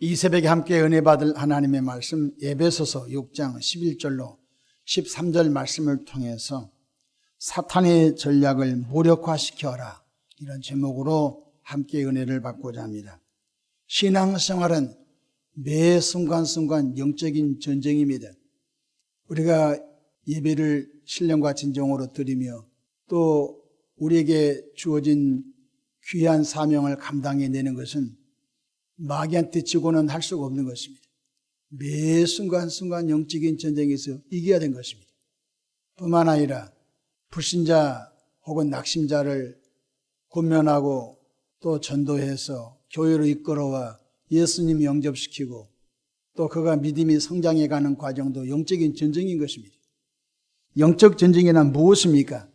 이 새벽에 함께 은혜 받을 하나님의 말씀 에베소서 6장 11절로 13절 말씀을 통해서 사탄의 전략을 무력화시켜라, 이런 제목으로 함께 은혜를 받고자 합니다. 신앙생활은 매 순간순간 영적인 전쟁입니다. 우리가 예배를 신령과 진정으로 드리며 또 우리에게 주어진 귀한 사명을 감당해내는 것은 마귀한테 지고는 할 수가 없는 것입니다. 매 순간순간 영적인 전쟁에서 이겨야 되는 것입니다. 뿐만 아니라 불신자 혹은 낙심자를 권면하고 또 전도해서 교회로 이끌어와 예수님 영접시키고 또 그가 믿음이 성장해가는 과정도 영적인 전쟁인 것입니다. 영적 전쟁이란 무엇입니까?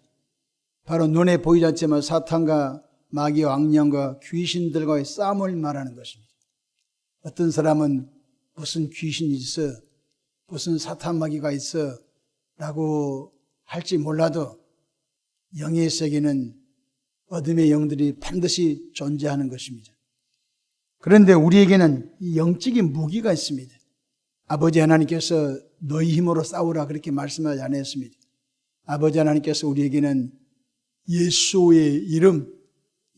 바로 눈에 보이지 않지만 사탄과 마귀와 악령과 귀신들과의 싸움을 말하는 것입니다. 어떤 사람은 무슨 귀신이 있어, 무슨 사탄 마귀가 있어 라고 할지 몰라도 영의 세계는 어둠의 영들이 반드시 존재하는 것입니다. 그런데 우리에게는 이 영적인 무기가 있습니다. 아버지 하나님께서 너희 힘으로 싸우라 그렇게 말씀하지 않았습니다. 아버지 하나님께서 우리에게는 예수의 이름,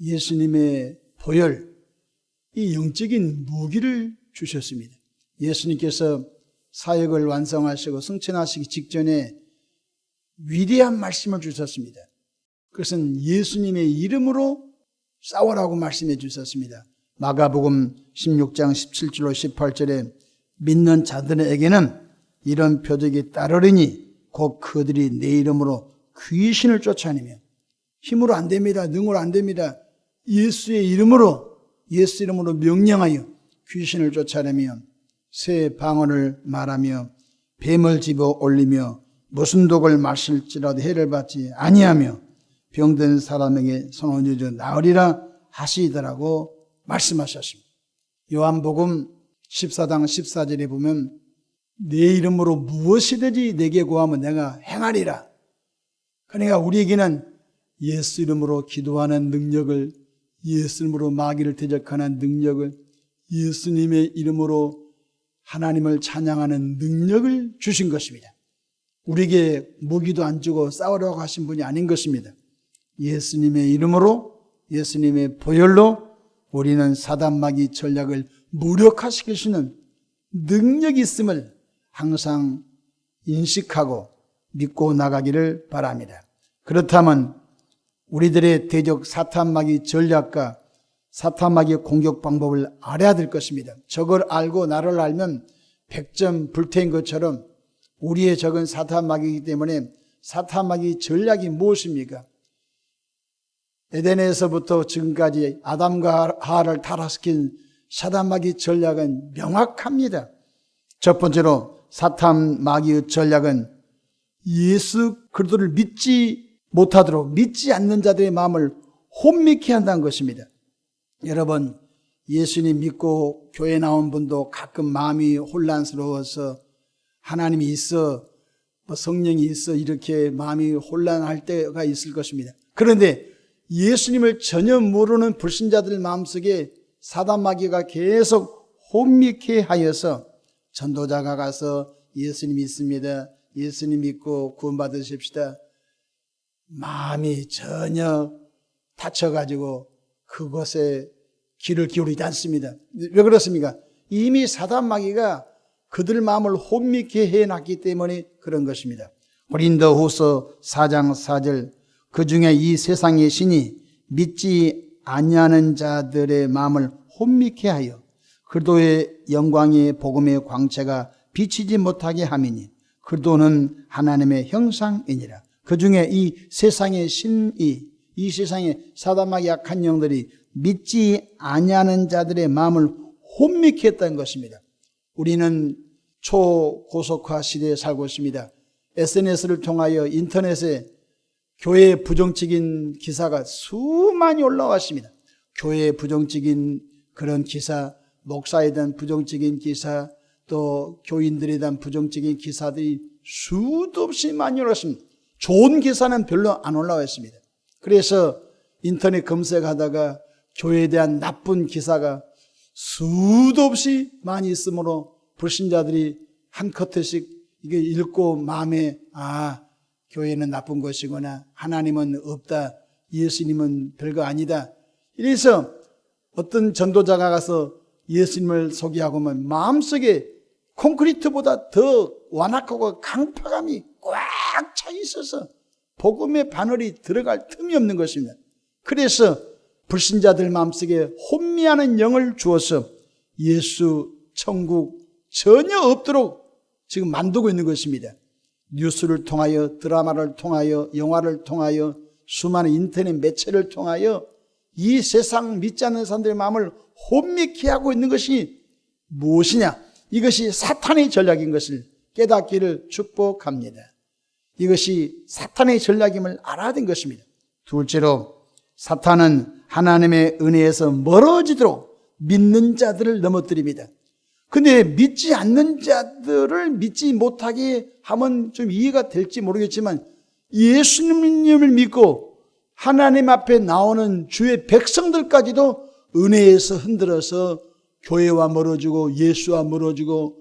예수님의 보혈, 이 영적인 무기를 주셨습니다. 예수님께서 사역을 완성하시고 승천하시기 직전에 위대한 말씀을 주셨습니다. 그것은 예수님의 이름으로 싸우라고 말씀해 주셨습니다. 마가복음 16장 17절로 18절에 믿는 자들에게는 이런 표적이 따르리니 곧 그들이 내 이름으로 귀신을 쫓아내며, 힘으로 안 됩니다. 능으로 안 됩니다. 예수의 이름으로, 예수 이름으로 명령하여 귀신을 쫓아내며 새 방언을 말하며 뱀을 집어 올리며 무슨 독을 마실지라도 해를 받지 아니하며 병든 사람에게 손을 얹어 나으리라 하시더라고 말씀하셨습니다. 요한복음 14장 14절에 보면 내 이름으로 무엇이든지 내게 구하면 내가 행하리라. 그러니까 우리에게는 예수 이름으로 기도하는 능력을, 예수 이름으로 마귀를 대적하는 능력을, 예수님의 이름으로 하나님을 찬양하는 능력을 주신 것입니다. 우리에게 무기도 안 주고 싸우라고 하신 분이 아닌 것입니다. 예수님의 이름으로, 예수님의 보혈로 우리는 사단 마귀 전략을 무력화시킬 수 있는 능력이 있음을 항상 인식하고 믿고 나가기를 바랍니다. 그렇다면 우리들의 대적 사탄 마귀 전략과 사탄 마귀의 공격 방법을 알아야 될 것입니다. 저걸 알고 나를 알면 100점 불태인 것처럼 우리의 적은 사탄 마귀이기 때문에 사탄 마귀 전략이 무엇입니까? 에덴에서부터 지금까지 아담과 하와를 타락시킨 사탄 마귀 전략은 명확합니다. 첫 번째로 사탄 마귀의 전략은 예수 그리스도를 믿지 못하도록, 믿지 않는 자들의 마음을 혼미케 한다는 것입니다. 여러분, 예수님 믿고 교회 나온 분도 가끔 마음이 혼란스러워서 하나님이 있어, 성령이 있어 이렇게 마음이 혼란할 때가 있을 것입니다. 그런데 예수님을 전혀 모르는 불신자들 마음속에 사단 마귀가 계속 혼미케 하여서 전도자가 가서 예수님 있습니다, 예수님 믿고 구원받으십시다, 마음이 전혀 다쳐가지고 그것에 귀를 기울이지 않습니다. 왜 그렇습니까? 이미 사단 마귀가 그들 마음을 혼미케 해놨기 때문에 그런 것입니다. 고린도후서 4장 4절, 그 중에 이 세상의 신이 믿지 아니하는 자들의 마음을 혼미케 하여 그리스도의 영광의 복음의 광채가 비치지 못하게 함이니 그리스도는 하나님의 형상이니라. 그 중에 이 세상의 신이, 이 세상의 사단 마귀 악한 영들이 믿지 아니하는 자들의 마음을 혼미케 했다는 것입니다. 우리는 초고속화 시대에 살고 있습니다. SNS를 통하여 인터넷에 교회의 부정적인 기사가 수많이 올라왔습니다. 교회의 부정적인 그런 기사, 목사에 대한 부정적인 기사, 또 교인들에 대한 부정적인 기사들이 수도 없이 많이 올라왔습니다. 좋은 기사는 별로 안 올라와 있습니다. 그래서 인터넷 검색하다가 교회에 대한 나쁜 기사가 수도 없이 많이 있으므로 불신자들이 한 커트씩 이게 읽고 마음에 교회는 나쁜 것이구나, 하나님은 없다, 예수님은 별거 아니다. 이래서 어떤 전도자가 가서 예수님을 소개하고 하면 마음속에 콘크리트보다 더 완악하고 강팍함이 꽉 차 있어서 복음의 바늘이 들어갈 틈이 없는 것입니다. 그래서 불신자들 마음속에 혼미하는 영을 주어서 예수, 천국 전혀 없도록 지금 만들고 있는 것입니다. 뉴스를 통하여, 드라마를 통하여, 영화를 통하여, 수많은 인터넷 매체를 통하여 이 세상 믿지 않는 사람들의 마음을 혼미케 하고 있는 것이 무엇이냐? 이것이 사탄의 전략인 것을 깨닫기를 축복합니다. 이것이 사탄의 전략임을 알아야 된 것입니다. 둘째로, 사탄은 하나님의 은혜에서 멀어지도록 믿는 자들을 넘어뜨립니다. 근데 믿지 않는 자들을 믿지 못하게 하면 좀 이해가 될지 모르겠지만, 예수님을 믿고 하나님 앞에 나오는 주의 백성들까지도 은혜에서 흔들어서 교회와 멀어지고 예수와 멀어지고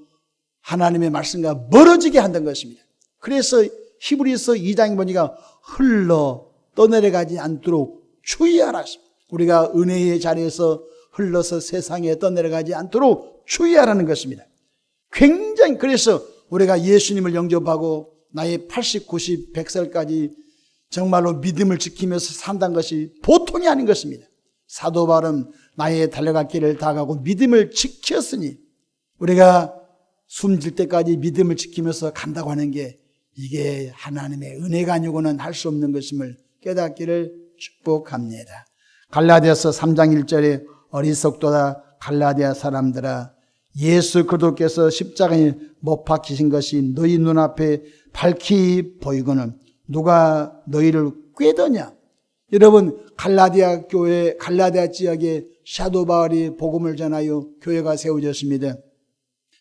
하나님의 말씀과 멀어지게 한다는 것입니다. 그래서 히브리서 2장에 보니까 흘러 떠내려가지 않도록 주의하라. 우리가 은혜의 자리에서 흘러서 세상에 떠내려가지 않도록 주의하라는 것입니다. 굉장히, 그래서 우리가 예수님을 영접하고 나의 80, 90, 100살까지 정말로 믿음을 지키면서 산다는 것이 보통이 아닌 것입니다. 사도 바울은 나의 달려갈 길을 다 가고 믿음을 지켰으니, 우리가 숨질 때까지 믿음을 지키면서 간다고 하는 게 이게 하나님의 은혜가 아니고는 할 수 없는 것임을 깨닫기를 축복합니다. 갈라디아서 3장 1절에 어리석도다 갈라디아 사람들아, 예수 그리스도께서 십자가에 못 박히신 것이 너희 눈앞에 밝히 보이거늘 누가 너희를 꾀더냐? 여러분, 갈라디아 교회, 갈라디아 지역에 사도 바울이 복음을 전하여 교회가 세워졌습니다.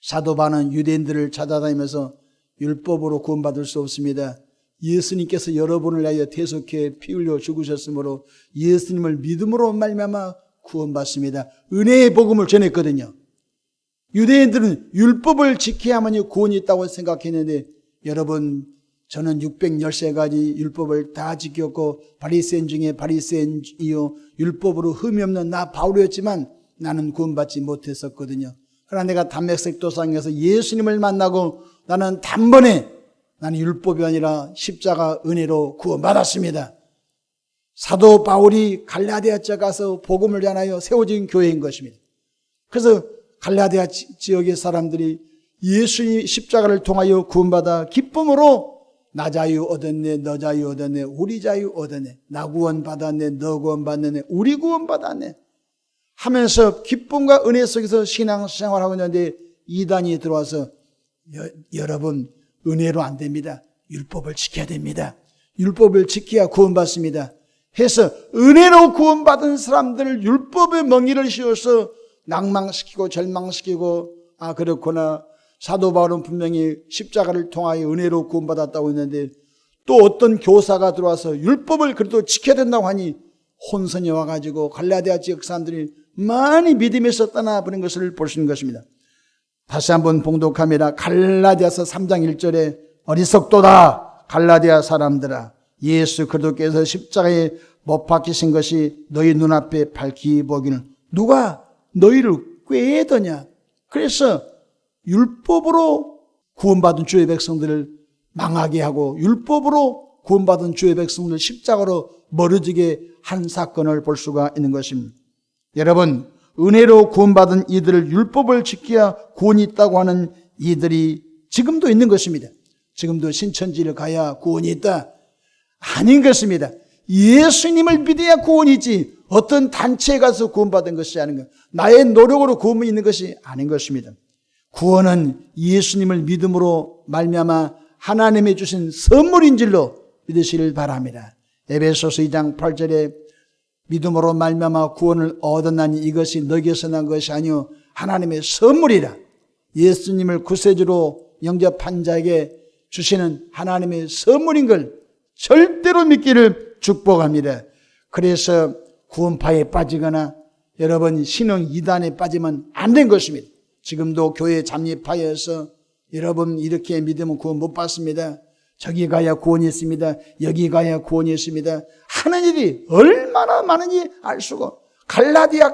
사도 바울은 유대인들을 찾아다니면서 율법으로 구원받을 수 없습니다. 예수님께서 여러분을 위하여 대속해 피 흘려 죽으셨으므로 예수님을 믿음으로 말미암아 구원받습니다. 은혜의 복음을 전했거든요. 유대인들은 율법을 지켜야만이 구원이 있다고 생각했는데, 여러분, 저는 613가지 율법을 다 지켰고 바리새인 중에 바리새인이요 율법으로 흠이 없는 나 바울이었지만 나는 구원받지 못했었거든요. 그러나 내가 담메색 도상에서 예수님을 만나고 나는 단번에, 나는 율법이 아니라 십자가 은혜로 구원받았습니다. 사도 바울이 갈라디아 지역 가서 복음을 전하여 세워진 교회인 것입니다. 그래서 갈라디아 지역의 사람들이 예수님 십자가를 통하여 구원받아 기쁨으로 나 자유 얻었네, 너 자유 얻었네, 우리 자유 얻었네, 나 구원 받았네, 너 구원 받았네, 우리 구원 받았네 하면서 기쁨과 은혜 속에서 신앙생활하고 있는데, 이단이 들어와서 여러분, 은혜로 안 됩니다. 율법을 지켜야 됩니다. 율법을 지켜야 구원받습니다. 해서 은혜로 구원받은 사람들을 율법의 멍이를 씌워서 낭망시키고 절망시키고, 그렇구나, 사도 바울은 분명히 십자가를 통하여 은혜로 구원받았다고 했는데 또 어떤 교사가 들어와서 율법을 그래도 지켜야 된다고 하니 혼선이 와가지고 갈라디아 지역 사람들이 많이 믿음에서 떠나버린 것을 볼 수 있는 것입니다. 다시 한번 봉독합니다. 갈라디아서 3장 1절에 어리석도다 갈라디아 사람들아, 예수 그리스도께서 십자가에 못 박히신 것이 너희 눈앞에 밝히 보기는 누가 너희를 꾀더냐? 그래서 율법으로 구원받은 주의 백성들을 망하게 하고 율법으로 구원받은 주의 백성들을 십자가로 멀어지게 한 사건을 볼 수가 있는 것입니다. 여러분, 은혜로 구원받은 이들을 율법을 지켜야 구원이 있다고 하는 이들이 지금도 있는 것입니다. 지금도 신천지를 가야 구원이 있다? 아닌 것입니다. 예수님을 믿어야 구원이 있지, 어떤 단체에 가서 구원받은 것이 아닌 것, 나의 노력으로 구원이 있는 것이 아닌 것입니다. 구원은 예수님을 믿음으로 말미암아 하나님이 주신 선물인 줄로 믿으시길 바랍니다. 에베소서 2장 8절에 믿음으로 말미암아 구원을 얻었나니 이것이 너에게서 난 것이 아니요 하나님의 선물이라. 예수님을 구세주로 영접한 자에게 주시는 하나님의 선물인 걸 절대로 믿기를 축복합니다. 그래서 구원파에 빠지거나 여러분 신흥 이단에 빠지면 안 된 것입니다. 지금도 교회 잠입하여서 여러분 이렇게 믿으면 구원 못 받습니다. 저기 가야 구원이 있습니다. 여기 가야 구원이 있습니다. 하는 일이 얼마나 많은지 알 수가. 갈라디아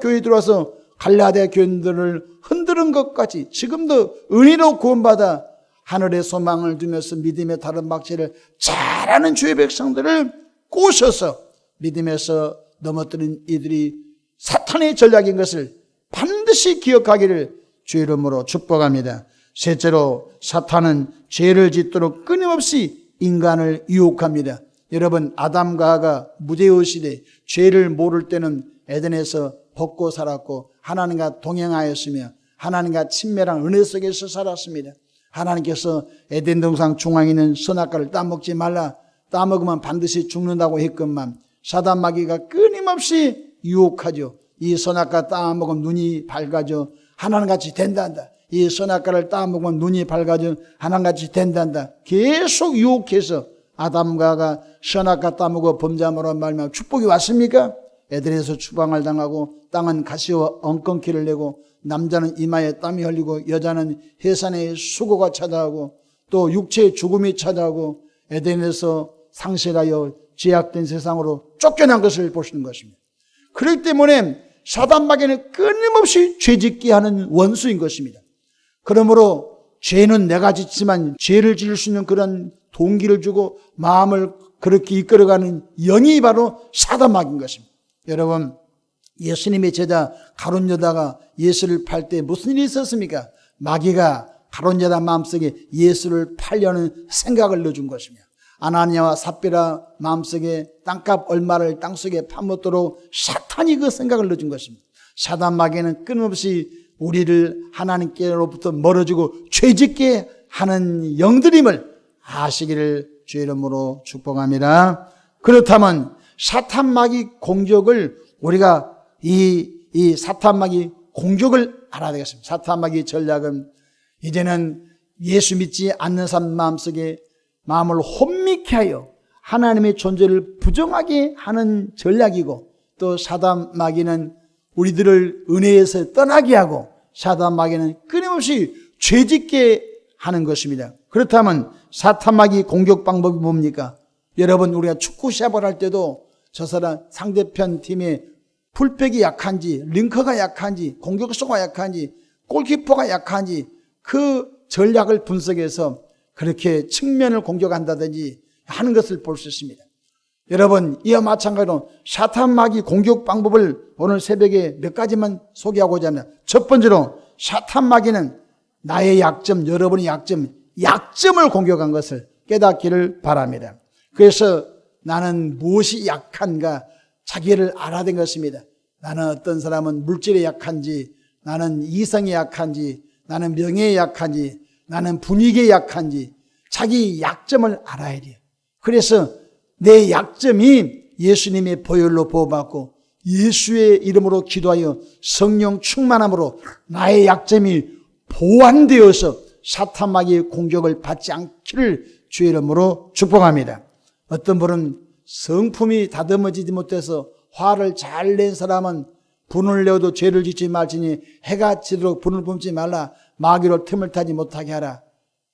교회에 들어와서 갈라디아 교인들을 흔드는 것까지 지금도 은혜로 구원받아 하늘의 소망을 두면서 믿음의 다른 박제를 잘하는 주의 백성들을 꼬셔서 믿음에서 넘어뜨린 이들이 사탄의 전략인 것을 반드시 기억하기를 주의 이름으로 축복합니다. 셋째로 사탄은 죄를 짓도록 끊임없이 인간을 유혹합니다. 여러분 아담과 하와가 무죄의 시대 죄를 모를 때는 에덴에서 벗고 살았고 하나님과 동행하였으며 하나님과 친밀한 은혜 속에서 살았습니다. 하나님께서 에덴 동산 중앙에 있는 선악과를 따먹지 말라, 따먹으면 반드시 죽는다고 했건만 사단 마귀가 끊임없이 유혹하죠. 이 선악과 따먹으면 눈이 밝아져 하나님같이 된단다. 이 선악과를 따먹으면 눈이 밝아져 하나님같이 된단다. 계속 유혹해서 아담과 하와가 선악과 따먹어 범죄함으로 말미암아 축복이 왔습니까? 에덴에서 추방을 당하고 땅은 가시와 엉겅퀴를 내고 남자는 이마에 땀이 흘리고 여자는 해산의 수고가 찾아오고 또 육체의 죽음이 찾아오고 에덴에서 상실하여 죄악된 세상으로 쫓겨난 것을 보시는 것입니다. 그렇기 때문에 사단 마귀는 끊임없이 죄짓게 하는 원수인 것입니다. 그러므로 죄는 내가 짓지만 죄를 지을 수 있는 그런 동기를 주고 마음을 그렇게 이끌어가는 영이 바로 사단 마귀인 것입니다. 여러분 예수님의 제자 가룟 유다가 예수를 팔 때 무슨 일이 있었습니까? 마귀가 가룟 유다 마음속에 예수를 팔려는 생각을 넣어준 것입니다. 아나니아와 삽비라 마음속에 땅값 얼마를 땅속에 파묻도록 사탄이 그 생각을 넣어준 것입니다. 사단 마귀는 끊임없이 우리를 하나님께로부터 멀어지고 죄짓게 하는 영들임을 아시기를 주의 이름으로 축복합니다. 그렇다면 사탄 마귀 공격을 우리가 이 사탄 마귀 공격을 알아야 되겠습니다. 사탄 마귀 전략은 이제는 예수 믿지 않는 사람 마음속에 마음을 혼미케 하여 하나님의 존재를 부정하게 하는 전략이고 또 사단 마귀는 우리들을 은혜에서 떠나게 하고 사단 마귀는 끊임없이 죄짓게 하는 것입니다. 그렇다면 사탄 마귀 공격 방법이 뭡니까? 여러분 우리가 축구 시합을 할 때도 저 사람 상대편 팀의 풀백이 약한지 링커가 약한지 공격수가 약한지 골키퍼가 약한지 그 전략을 분석해서 그렇게 측면을 공격한다든지 하는 것을 볼 수 있습니다. 여러분 이와 마찬가지로 사탄 마귀 공격 방법을 오늘 새벽에 몇 가지만 소개하고자 합니다. 첫 번째로 사탄 마귀는 나의 약점, 여러분의 약점을 공격한 것을 깨닫기를 바랍니다. 그래서 나는 무엇이 약한가 자기를 알아야 된 것입니다. 나는 어떤 사람은 물질에 약한지, 나는 이성에 약한지, 나는 명예에 약한지, 나는 분위기에 약한지 자기 약점을 알아야 돼요. 그래서 내 약점이 예수님의 보혈로 보호받고 예수의 이름으로 기도하여 성령 충만함으로 나의 약점이 보완되어서 사탄 마귀의 공격을 받지 않기를 주의 이름으로 축복합니다. 어떤 분은 성품이 다듬어지지 못해서 화를 잘 낸 사람은 분을 내어도 죄를 짓지 말지니 해가 지도록 분을 뿜지 말라 마귀로 틈을 타지 못하게 하라.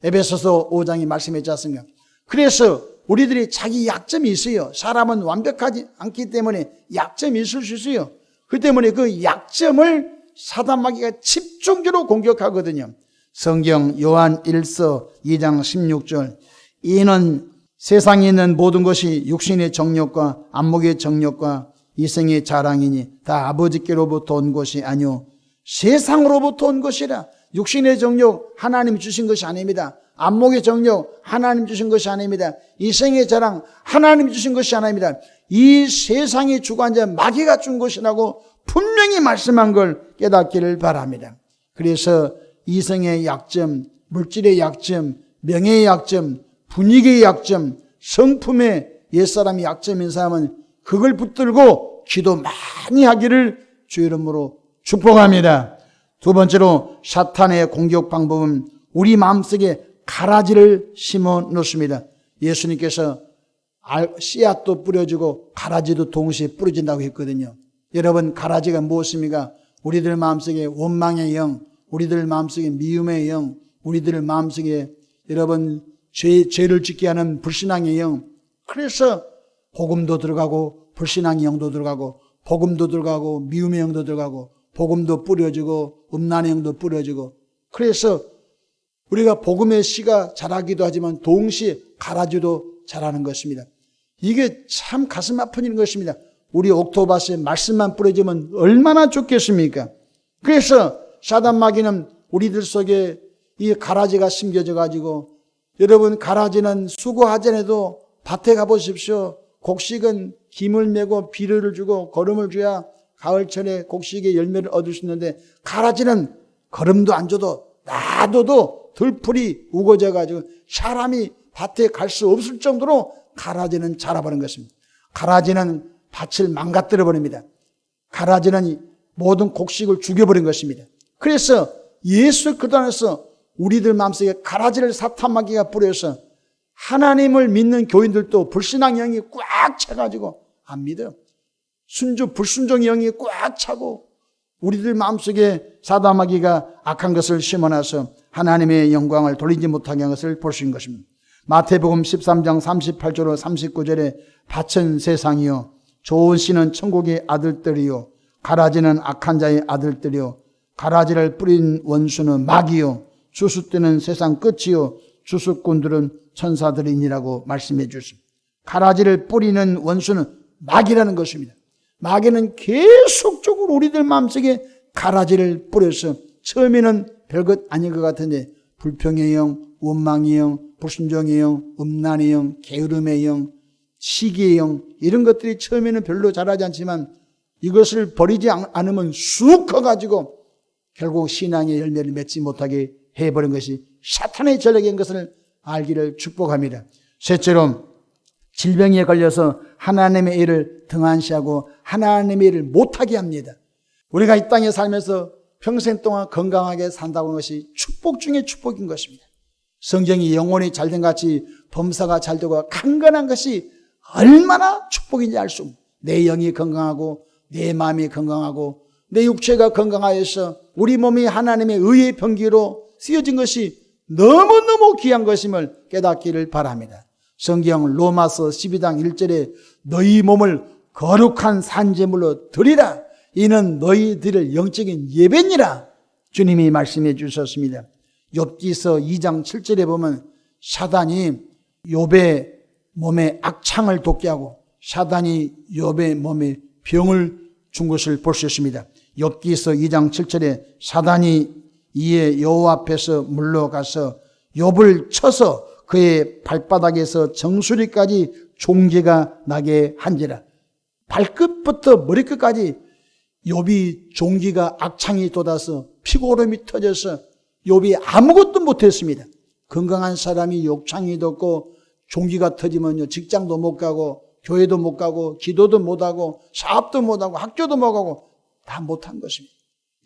에베소서 5장이 말씀했지 않습니까? 그래서 우리들이 자기 약점이 있어요. 사람은 완벽하지 않기 때문에 약점이 있을 수 있어요. 그 때문에 그 약점을 사단 마귀가 집중적으로 공격하거든요. 성경 요한 1서 2장 16절 이는 세상에 있는 모든 것이 육신의 정욕과 안목의 정욕과 이생의 자랑이니 다 아버지께로부터 온 것이 아니오 세상으로부터 온 것이라. 육신의 정욕 하나님 주신 것이 아닙니다. 안목의 정욕 하나님 주신 것이 아닙니다. 이생의 자랑 하나님 주신 것이 아닙니다. 이 세상의 주관자 마귀가 준 것이라고 분명히 말씀한 걸 깨닫기를 바랍니다. 그래서 이성의 약점, 물질의 약점, 명예의 약점, 분위기의 약점, 성품의 옛사람의 약점인 사람은 그걸 붙들고 기도 많이 하기를 주의 이름으로 축복합니다. 두 번째로 사탄의 공격 방법은 우리 마음속에 가라지를 심어 놓습니다. 예수님께서 씨앗도 뿌려지고 가라지도 동시에 뿌려진다고 했거든요. 여러분, 가라지가 무엇입니까? 우리들 마음속에 원망의 영, 우리들 마음속에 미움의 영, 우리들 마음속에 여러분 죄를 짓게 하는 불신앙의 영. 그래서 복음도 들어가고 불신앙의 영도 들어가고 복음도 들어가고 미움의 영도 들어가고 복음도 뿌려지고 음란의 영도 뿌려지고, 그래서 우리가 복음의 씨가 자라기도 하지만 동시에 가라지도 자라는 것입니다. 이게 참 가슴 아픈 일인 것입니다. 우리 옥토바스에 말씀만 뿌려지면 얼마나 좋겠습니까? 그래서 사단 마귀는 우리들 속에 이 가라지가 심겨져 가지고, 여러분, 가라지는 수고하지 않아도 밭에 가보십시오. 곡식은 김을 메고 비료를 주고 거름을 줘야 가을철에 곡식의 열매를 얻을 수 있는데, 가라지는 거름도 안 줘도 놔둬도 들풀이 우거져 가지고 사람이 밭에 갈 수 없을 정도로 가라지는 자라버린 것입니다. 가라지는 밭을 망가뜨려 버립니다. 가라지는 모든 곡식을 죽여버린 것입니다. 그래서 예수 그리스도 안에서 우리들 마음속에 가라지를 사탄 마귀가 뿌려서 하나님을 믿는 교인들도 불신앙 영이 꽉 차가지고 안 믿어요. 불순종의 영이 꽉 차고 우리들 마음속에 사단 마귀가 악한 것을 심어놔서 하나님의 영광을 돌리지 못하게 한 것을 볼 수 있는 것입니다. 마태복음 13장 38절로 39절에 밭은 세상이요 좋은 씨는 천국의 아들들이요 가라지는 악한 자의 아들들이요 가라지를 뿌린 원수는 마귀요 주숫대는 세상 끝이요 주숫꾼들은 천사들이니라고 말씀해 주십니다. 가라지를 뿌리는 원수는 마귀라는 것입니다. 마귀는 계속적으로 우리들 마음속에 가라지를 뿌려서 처음에는 별것 아닌 것 같은데 불평의 영, 원망의 영, 불순종의 영, 음란의 영, 게으름의 영, 시기의 영, 이런 것들이 처음에는 별로 자라지 않지만 이것을 버리지 않으면 쑥 커가지고 결국 신앙의 열매를 맺지 못하게 해버린 것이 사탄의 전략인 것을 알기를 축복합니다. 셋째로, 질병에 걸려서 하나님의 일을 등한시하고 하나님의 일을 못하게 합니다. 우리가 이 땅에 살면서 평생 동안 건강하게 산다고 하는 것이 축복 중에 축복인 것입니다. 성경이 영혼이 잘된 같이 범사가 잘되고 강건한 것이 얼마나 축복인지 알 수 없습니다. 내 영이 건강하고 내 마음이 건강하고 내 육체가 건강하여서 우리 몸이 하나님의 의의 병기로 쓰여진 것이 너무너무 귀한 것임을 깨닫기를 바랍니다. 성경 로마서 12장 1절에 너희 몸을 거룩한 산제물로 드리라. 이는 너희들의 영적인 예배니라. 주님이 말씀해 주셨습니다. 욥기서 2장 7절에 보면 사단이 욥의 몸에 악창을 돋게 하고 사단이 욥의 몸에 병을 준 것을 볼 수 있습니다. 욥기서 2장 7절에 사단이 이에 여호와 앞에서 물러가서 욥을 쳐서 그의 발바닥에서 정수리까지 종기가 나게 한지라. 발끝부터 머리끝까지 욥이 종기가 악창이 돋아서 피고름이 터져서 욥이 아무것도 못했습니다. 건강한 사람이 욕창이 돋고 종기가 터지면요 직장도 못 가고 교회도 못 가고 기도도 못 하고 사업도 못 하고 학교도 못 가고 다 못한 것입니다.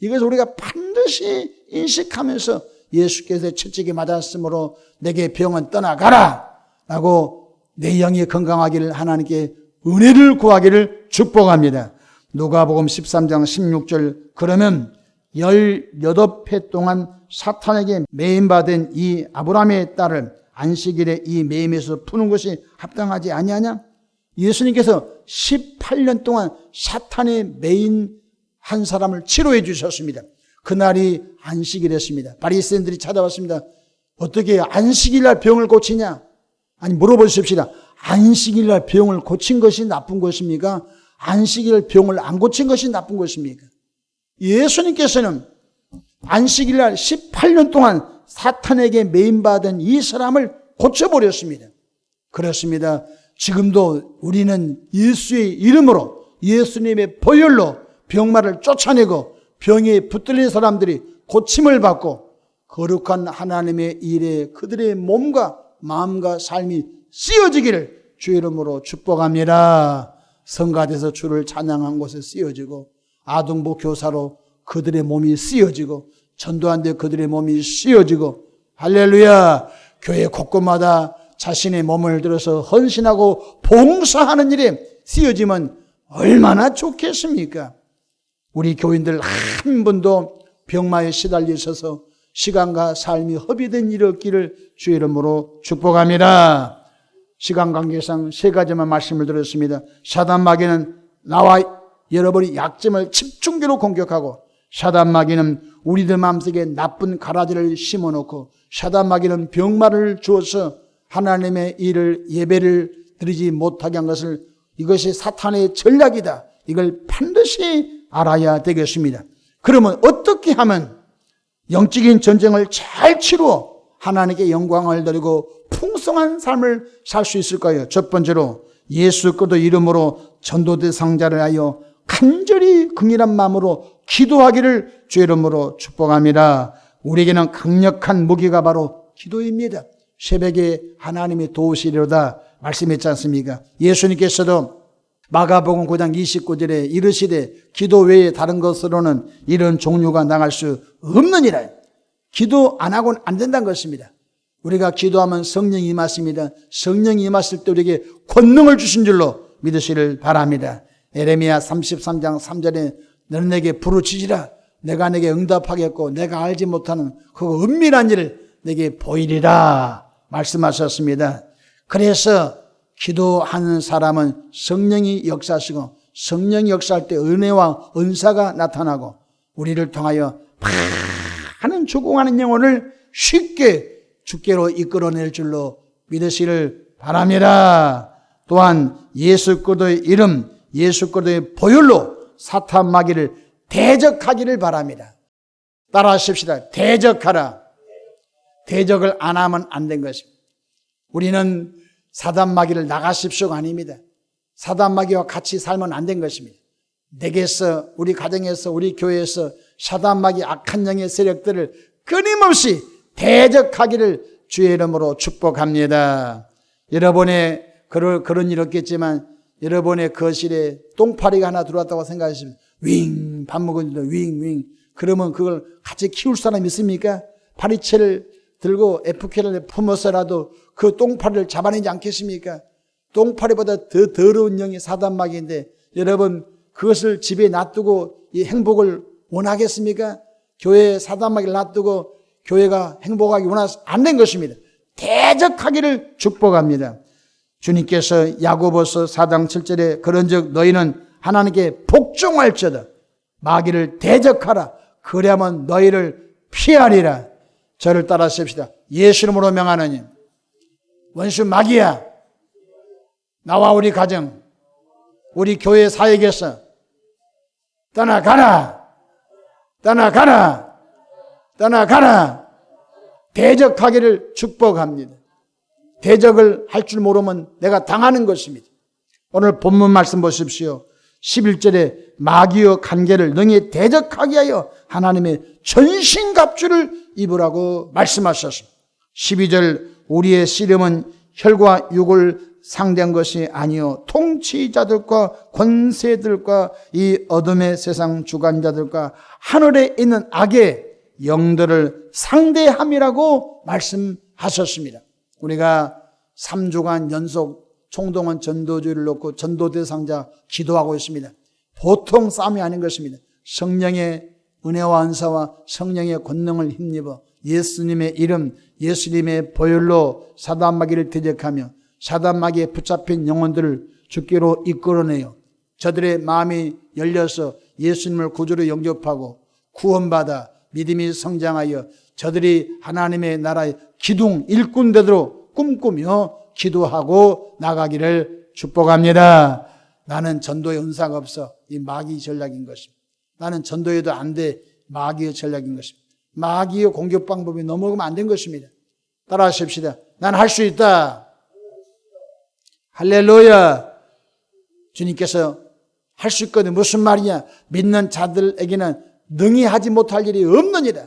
이것을 우리가 반드시 인식하면서 예수께서 채찍이 맞았으므로 내게 병은 떠나가라 라고 내 영이 건강하기를 하나님께 은혜를 구하기를 축복합니다. 누가복음 13장 16절 그러면 18해 동안 사탄에게 매임받은 이 아브라함의 딸을 안식일에 이 매임에서 푸는 것이 합당하지 아니하냐? 예수님께서 18년 동안 사탄의 매인 한 사람을 치료해 주셨습니다. 그날이 안식일이었습니다. 바리새인들이 찾아왔습니다. 어떻게 안식일날 병을 고치냐? 아니 물어보십시다. 안식일날 병을 고친 것이 나쁜 것입니까? 안식일 병을 안 고친 것이 나쁜 것입니까? 예수님께서는 안식일날 18년 동안 사탄에게 매임받은 이 사람을 고쳐버렸습니다. 그렇습니다. 지금도 우리는 예수의 이름으로 예수님의 보혈로 병마를 쫓아내고 병에 붙들린 사람들이 고침을 받고 거룩한 하나님의 일에 그들의 몸과 마음과 삶이 쓰여지기를 주의 이름으로 축복합니다. 성가대에서 주를 찬양한 곳에 쓰여지고 아동부 교사로 그들의 몸이 쓰여지고 전도한 데 그들의 몸이 쓰여지고 할렐루야. 교회 곳곳마다 자신의 몸을 들어서 헌신하고 봉사하는 일에 쓰여지면 얼마나 좋겠습니까? 우리 교인들 한 분도 병마에 시달려 있어서 시간과 삶이 허비된 일이 없기를 주의 이름으로 축복합니다. 시간 관계상 세 가지만 말씀을 드렸습니다. 사단 마귀는 나와 여러분의 약점을 집중적으로 공격하고, 사단 마귀는 우리들 마음속에 나쁜 가라지를 심어놓고, 사단 마귀는 병마를 주어서 하나님의 일을 예배를 드리지 못하게 한 것을, 이것이 사탄의 전략이다. 이걸 반드시 알아야 되겠습니다. 그러면 어떻게 하면 영적인 전쟁을 잘 치루어 하나님께 영광을 드리고 풍성한 삶을 살 수 있을까요? 첫 번째로 예수 그리스도 이름으로 전도대 상자를 하여 간절히 긍휼한 마음으로 기도하기를 주의 이름으로 축복합니다. 우리에게는 강력한 무기가 바로 기도입니다. 새벽에 하나님이 도우시리로다 말씀했지 않습니까? 예수님께서도 마가복음 9장 29절에 이르시되 기도 외에 다른 것으로는 이런 종류가 나갈 수 없느니라. 기도 안 하고는 안 된다는 것입니다. 우리가 기도하면 성령이 임하십니다. 성령이 임하실 때 우리에게 권능을 주신 줄로 믿으시를 바랍니다. 에레미야 33장 3절에 너는 내게 부르짖으라. 내가 내게 응답하겠고 내가 알지 못하는 그 은밀한 일을 내게 보이리라 말씀하셨습니다. 그래서 기도하는 사람은 성령이 역사하시고, 성령이 역사할 때 은혜와 은사가 나타나고 우리를 통하여 많은 죽어가는 영혼을 쉽게 주께로 이끌어낼 줄로 믿으시를 바랍니다. 또한 예수 그리스도의 이름, 예수 그리스도의 보혈로 사탄 마귀를 대적하기를 바랍니다. 따라하십시다. 대적하라. 대적을 안 하면 안 된 것입니다. 우리는 사단 마귀를 나가십시오가 아닙니다. 사단 마귀와 같이 살면 안 된 것입니다. 내게서, 우리 가정에서, 우리 교회에서 사단 마귀 악한 영의 세력들을 끊임없이 대적하기를 주의 이름으로 축복합니다. 여러분의 그런 일 없겠지만 여러분의 거실에 똥파리가 하나 들어왔다고 생각하시면 윙, 밥 먹으니까 윙. 그러면 그걸 같이 키울 사람 있습니까? 파리채를 들고 에프케를 품어서라도 그 똥파리를 잡아내지 않겠습니까? 똥파리보다 더 더러운 영이 사단 마귀인데 여러분 그것을 집에 놔두고 이 행복을 원하겠습니까? 교회에 사단 마귀를 놔두고 교회가 행복하기 원해서 안 된 것입니다. 대적하기를 축복합니다. 주님께서 야고보서 4장 7절에 그런즉 너희는 하나님께 복종할지어다. 마귀를 대적하라. 그래야만 너희를 피하리라. 저를 따라하십시다. 예수 이름으로 명하노니 원수 마귀야, 나와 우리 가정, 우리 교회 사역에서 떠나가라. 대적하기를 축복합니다. 대적을 할 줄 모르면 내가 당하는 것입니다. 오늘 본문 말씀 보십시오. 11절에 마귀의 관계를 능히 대적하게 하여 하나님의 전신갑주를 입으라고 말씀하셨습니다. 12절 우리의 씨름은 혈과 육을 상대한 것이 아니요 통치자들과 권세들과 이 어둠의 세상 주관자들과 하늘에 있는 악의 영들을 상대함이라고 말씀하셨습니다. 우리가 3주간 연속 총동원 전도주의를 놓고 전도대 상자 기도하고 있습니다. 보통 싸움이 아닌 것입니다. 성령의 은혜와 은사와 성령의 권능을 힘입어 예수님의 이름, 예수님의 보혈로 사단 마귀를 대적하며 사단 마귀에 붙잡힌 영혼들을 주께로 이끌어내요. 저들의 마음이 열려서 예수님을 구주로 영접하고 구원받아 믿음이 성장하여 저들이 하나님의 나라의 기둥 일꾼 되도록 꿈꾸며 기도하고 나가기를 축복합니다. 나는 전도의 은사가 없어. 이 마귀 전략인 것입니다. 나는 전도해도 안 돼. 마귀의 전략인 것입니다. 마귀의 공격 방법이 넘어가면 안 된 것입니다. 따라하십시다. 난 할 수 있다. 할렐루야. 주님께서 할 수 있거든. 무슨 말이냐? 믿는 자들에게는 능히 하지 못할 일이 없느니라.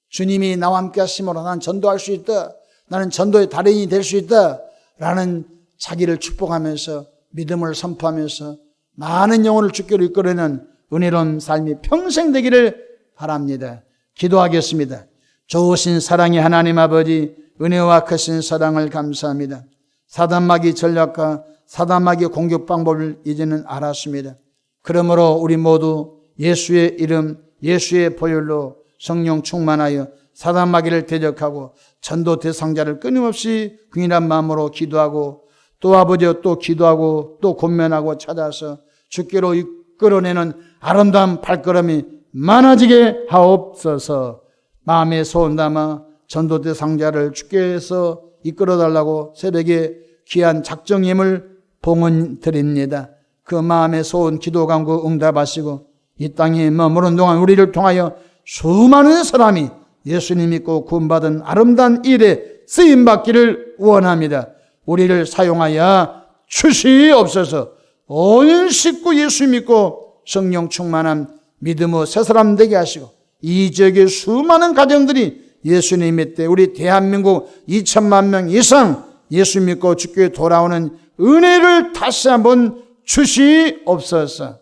주님이 나와 함께 하심으로 나는 전도할 수 있다. 나는 전도의 달인이 될 수 있다. 라는 자기를 축복하면서 믿음을 선포하면서 많은 영혼을 주께로 이끌어내는 은혜로운 삶이 평생 되기를 바랍니다. 기도하겠습니다. 좋으신 사랑의 하나님 아버지, 은혜와 크신 사랑을 감사합니다. 사단마귀 전략과 사단마귀 공격 방법을 이제는 알았습니다. 그러므로 우리 모두 예수의 이름, 예수의 보혈로 성령 충만하여 사단 마귀를 대적하고 전도 대상자를 끊임없이 긍휼한 마음으로 기도하고 또 아버지여 또 기도하고 또 권면하고 찾아서 주께로 이끌어내는 아름다운 발걸음이 많아지게 하옵소서. 마음에 소원 담아 전도 대상자를 주께서 이끌어달라고 새벽에 귀한 작정임을 봉헌 드립니다. 그 마음의 소원 기도 간구 응답하시고 이 땅에 머무는 동안 우리를 통하여 수많은 사람이 예수님 믿고 구원받은 아름다운 일에 쓰임받기를 원합니다. 우리를 사용하여 주시옵소서. 온 식구 예수 믿고 성령 충만한 믿음의 새 사람 되게 하시고 이 지역의 수많은 가정들이 예수님 믿되 우리 대한민국 2천만 명 이상 예수 믿고 주께 돌아오는 은혜를 다시 한번 주시옵소서.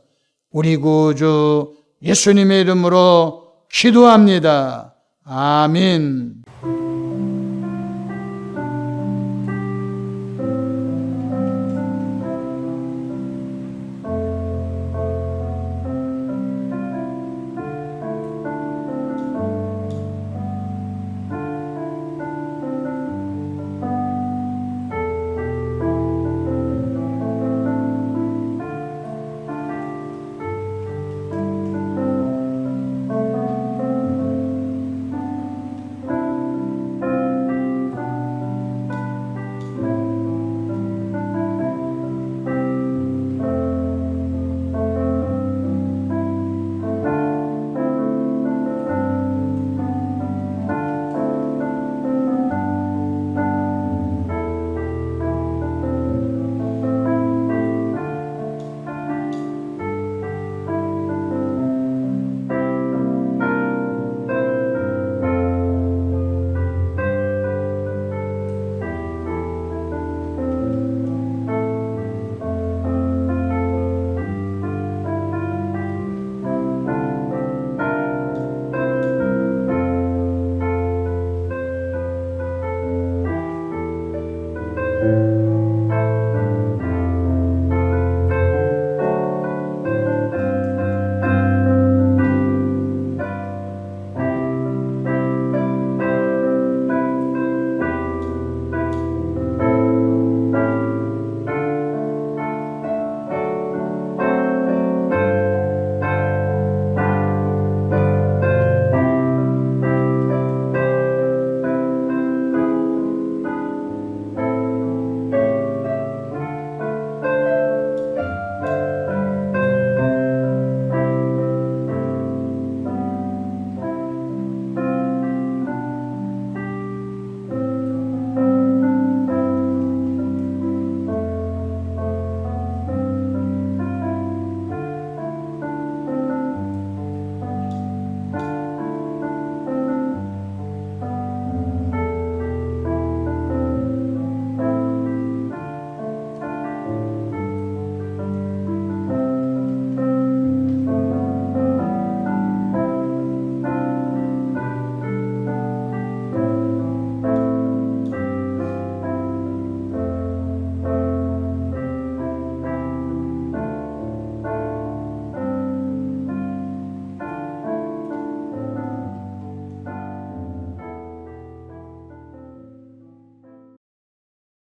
우리 구주 예수님의 이름으로 기도합니다. 아멘.